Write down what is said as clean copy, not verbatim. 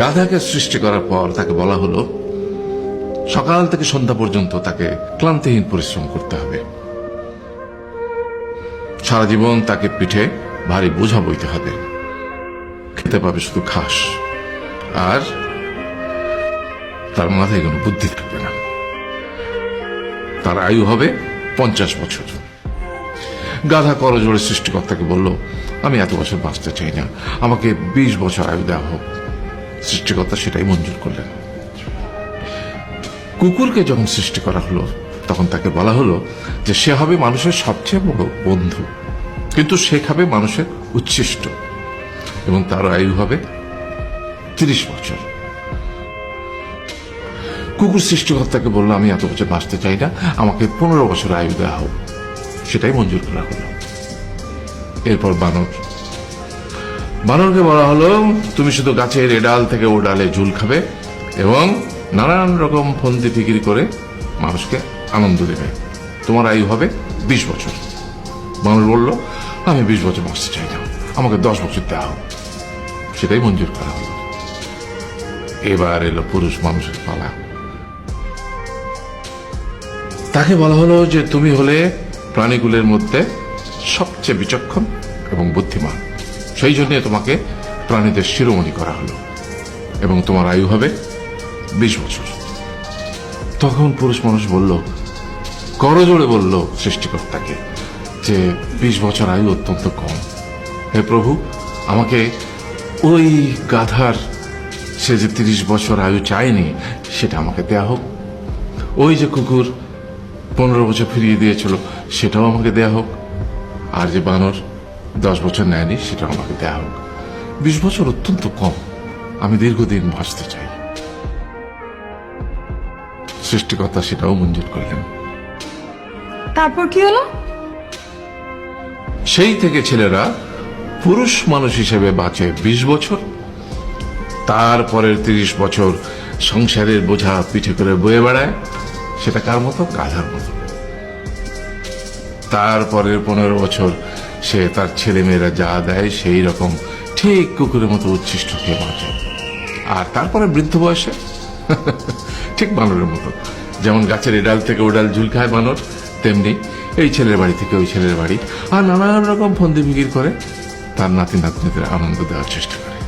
গাধাকে সৃষ্টি করার পর তাকে বলা হলো সকাল থেকে সন্ধ্যা পর্যন্ত তাকে ক্লান্তিহীন পরিশ্রম করতে হবে। সারা জীবন তাকে পিঠে ভারী বোঝা বইতে হবে। খেতে পাবে শুধু ঘাস, আর তার মাথায় কোনো বুদ্ধি থাকবে না। তার আয়ু হবে 50 বছর। গাধা করজোড়ে সৃষ্টিকর্তাকে বলল, আমি এত বছর বাঁচতে চাই না, আমাকে 20 বছর আয়ু দেওয়া হোক। সৃষ্টিকর্তা সেটাই মঞ্জুর করলেন। কুকুরকে যখন সৃষ্টি করা হলো তখন তাকে বলা হলো যে সে হবে মানুষের সবচেয়ে বড় বন্ধু, কিন্তু সে খাবে মানুষের উচ্ছিষ্ট, এবং তার আয়ু হবে 30 বছর। কুকুর সৃষ্টিকর্তাকে বলল, আমি এত বছর বাঁচতে চাই না, আমাকে 15 বছর আয়ু দেওয়া হোক। সেটাই মঞ্জুর করা হলো। এরপর বানরকে বলা হলো, তুমি শুধু গাছের এ ডাল থেকে ও ডালে ঝুল খাবে এবং নানান রকম ফন্দি ফিকির করে মানুষকে আনন্দ দেবে। তোমার আয়ু হবে 20 বছর। বানর বলল, আমি 20 বছর বাঁচতে চাই না, আমাকে 10 বছর দেওয়া হোক। সেটাই মঞ্জুর করা হলো। এবার এলো পুরুষ মানুষের পালা। তাকে বলা হলো যে তুমি হলে প্রাণীগুলোর মধ্যে সবচেয়ে বিচক্ষণ এবং বুদ্ধিমান, সেই জন্য তোমাকে প্রাণীদের শিরোমণি করা হলো, এবং তোমার আয়ু হবে 20 বছর। তখন পুরুষ মানুষ বলল, করজোড়ে বলল সৃষ্টিকর্তাকে যে 20 বছর আয়ু অত্যন্ত কম। হে প্রভু, আমাকে ওই গাধার সে যে 30 বছর আয়ু চায়নি সেটা আমাকে দেয়া হোক। ওই যে কুকুর 15 বছর ফিরিয়ে দিয়েছিল সেটাও আমাকে দেয়া হোক। আর যে বানর 10 বছর নেয়নি সেটাও আমাকে দেয়া হোক। 20 বছর অত্যন্ত কম, আমি দীর্ঘদিন বাঁচতে চাই। সৃষ্টিকর্তা সেটাও মঞ্জুর করলেন। তারপর কি হলো? সেই থেকে ছেলেরা পুরুষ মানুষ হিসেবে বাঁচে 20 বছর, তারপরের 30 বছর সংসারের বোঝা পিঠে করে বয়ে বেড়ায়। সেটা কার মতো? গাধার মতো। তারপরের 15 বছর সে তার ছেলে মেয়েরা যা দেয় সেই রকম ঠিক কুকুরের মতো উচ্ছিষ্ট খেয়ে বাঁচে। আর তারপরে বৃদ্ধ বয়সে ঠিক বানরের মতো, যেমন গাছের এডাল থেকে ওডাল ঝুল খায় বানর, তেমনি এই ছেলের বাড়ি থেকে ওই ছেলের বাড়ি, আর নানান রকম ফন্দি ফিকির করে তার নাতি নাতনিদের আনন্দ দেওয়ার চেষ্টা করে।